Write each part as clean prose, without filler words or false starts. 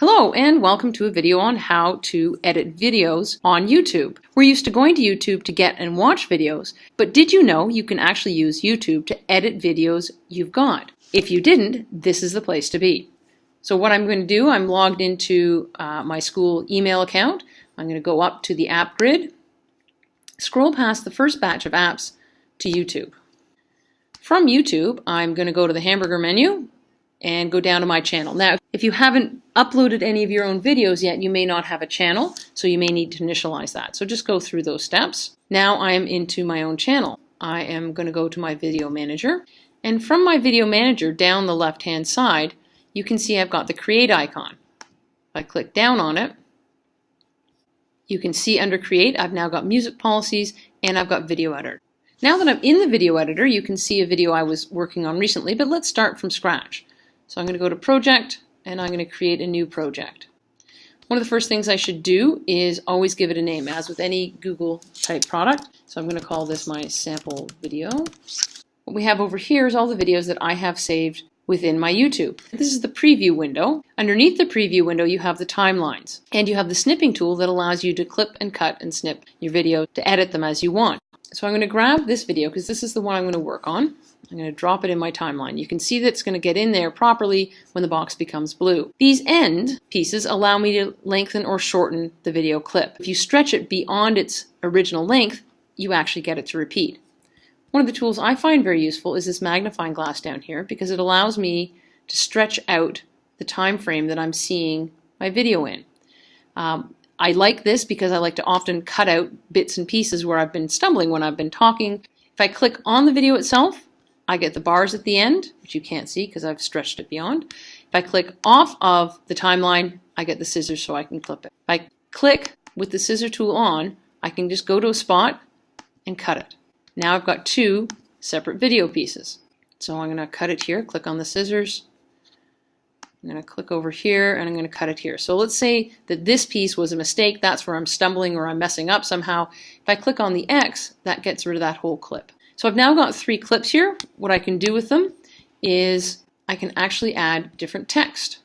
Hello and welcome to a video on how to edit videos on YouTube. We're used to going to YouTube to get and watch videos, but did you know you can actually use YouTube to edit videos you've got? If you didn't, this is the place to be. So what I'm going to do, I'm logged into my school email account. I'm going to go up to the app grid, scroll past the first batch of apps to YouTube. From YouTube, I'm going to go to the hamburger menu and go down to my channel. Now, if you haven't uploaded any of your own videos yet, you may not have a channel, so you may need to initialize that. So just go through those steps. Now I am into my own channel. I am going to go to my video manager, and from my video manager down the left-hand side, you can see I've got the create icon. If I click down on it, you can see under create, I've now got music policies and I've got video editor. Now that I'm in the video editor, you can see a video I was working on recently, but let's start from scratch. So I'm going to go to project and I'm going to create a new project. One of the first things I should do is always give it a name, as with any Google type product. So I'm going to call this my sample video. What we have over here is all the videos that I have saved within my YouTube. This is the preview window. Underneath the preview window you have the timelines, and you have the snipping tool that allows you to clip and cut and snip your video to edit them as you want. So I'm going to grab this video because this is the one I'm going to work on. I'm going to drop it in my timeline. You can see that it's going to get in there properly when the box becomes blue. These end pieces allow me to lengthen or shorten the video clip. If you stretch it beyond its original length, you actually get it to repeat. One of the tools I find very useful is this magnifying glass down here, because it allows me to stretch out the time frame that I'm seeing my video in. I like this because I like to often cut out bits and pieces where I've been stumbling when I've been talking. If I click on the video itself, I get the bars at the end, which you can't see because I've stretched it beyond. If I click off of the timeline, I get the scissors so I can clip it. If I click with the scissor tool on, I can just go to a spot and cut it. Now I've got two separate video pieces. So I'm going to cut it here, click on the scissors. I'm going to click over here and I'm going to cut it here. So let's say that this piece was a mistake. That's where I'm stumbling or I'm messing up somehow. If I click on the X, that gets rid of that whole clip. So I've now got 3 clips here. What I can do with them is I can actually add different text.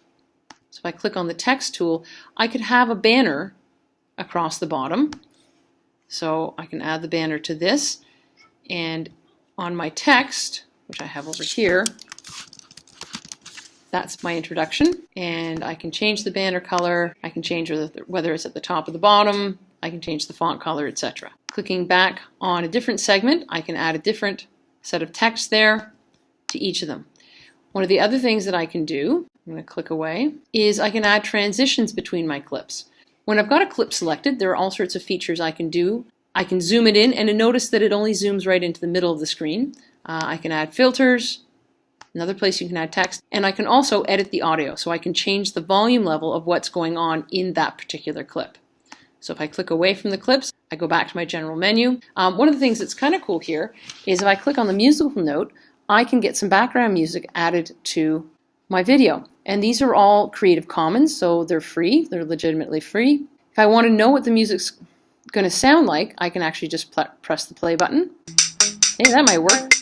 So if I click on the text tool, I could have a banner across the bottom. So I can add the banner to this, and on my text, which I have over here, that's my introduction, and I can change the banner color. I can change whether it's at the top or the bottom. I can change the font color, etc. Clicking back on a different segment, I can add a different set of text there to each of them. One of the other things that I can do, I'm going to click away, is I can add transitions between my clips. When I've got a clip selected, there are all sorts of features I can do. I can zoom it in, and notice that it only zooms right into the middle of the screen. I can add filters, another place you can add text, and I can also edit the audio, so I can change the volume level of what's going on in that particular clip. So if I click away from the clips, I go back to my general menu. One of the things that's kind of cool here is if I click on the musical note, I can get some background music added to my video. And these are all Creative Commons, so they're free. They're legitimately free. If I want to know what the music's going to sound like, I can actually just press the play button. Hey, that might work.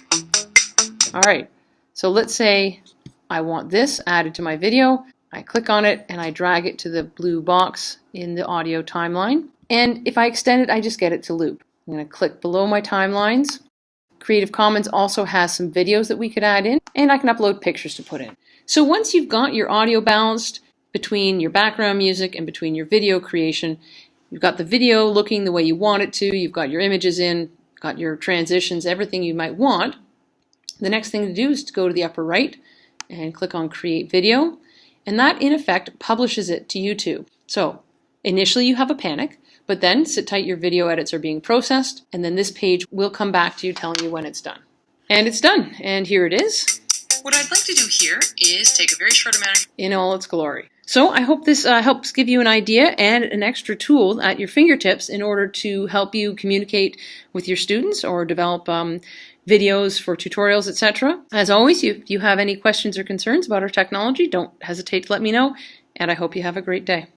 All right, so let's say I want this added to my video. I click on it and I drag it to the blue box in the audio timeline. And if I extend it, I just get it to loop. I'm going to click below my timelines. Creative Commons also has some videos that we could add in, and I can upload pictures to put in. So once you've got your audio balanced between your background music and between your video creation, you've got the video looking the way you want it to, you've got your images in, got your transitions, everything you might want. The next thing to do is to go to the upper right and click on Create Video. And that, in effect, publishes it to YouTube. So initially you have a panic, but then sit tight, your video edits are being processed, and then this page will come back to you telling you when it's done. And it's done, and here it is. What I'd like to do here is take a very short amount of... in all its glory. So I hope this helps give you an idea and an extra tool at your fingertips in order to help you communicate with your students or develop videos for tutorials, etc. As always, if you have any questions or concerns about our technology, don't hesitate to let me know, and I hope you have a great day.